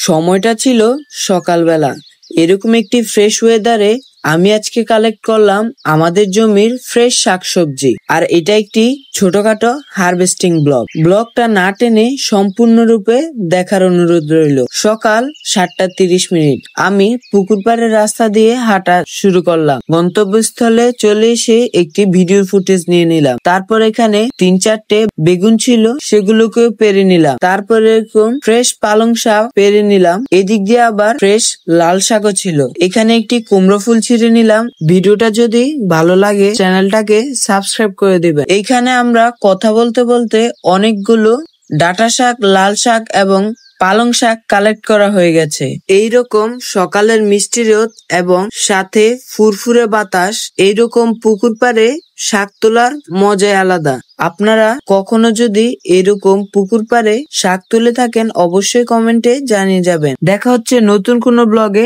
সময়টা ছিল সকালবেলা। এরকম একটি ফ্রেশ ওয়েদারে আমি আজকে কালেক্ট করলাম আমাদের জমির ফ্রেশ শাকসবজি। আর এটা একটি ছোটখাটো হারভেস্টিং ব্লগটা না টেনে সম্পূর্ণরূপে দেখার অনুরোধ রইল। সকাল 7:30 আমি পুকুর পাড়ের রাস্তা দিয়ে হাঁটা শুরু করলাম। গন্তব্যস্থলে চলে এসে একটি ভিডিও ফুটেজ নিয়ে নিলাম। তারপর এখানে 3-4টে বেগুন ছিল, সেগুলোকেও পেরে নিলাম। তারপর এরকম ফ্রেশ পালং শাক পেরে নিলাম। এদিক দিয়ে আবার ফ্রেশ লাল শাকও ছিল। এখানে একটি কুমড়ো ফুল ছিঁড়ে নিলাম। ভিডিওটা যদি ভালো লাগে চ্যানেলটাকে সাবস্ক্রাইব করে দিবেন। এইখানে আমরা কথা বলতে বলতে অনেকগুলো ডাঁটা শাক, লাল শাক এবং পালং শাক কালেক্ট করা হয়ে গেছে। এইরকম সকালের মিষ্টি রোদ এবং সাথে ফুরফুরে বাতাস, এইরকম পুকুর পাড়ে শাক তোলার মজাই আলাদা। আপনারা কখনো যদি এরকম পুকুর পাড়ে শাক তুলে থাকেন অবশ্যই কমেন্টে জানিয়ে যাবেন। দেখা হচ্ছে নতুন কোনো ব্লগে।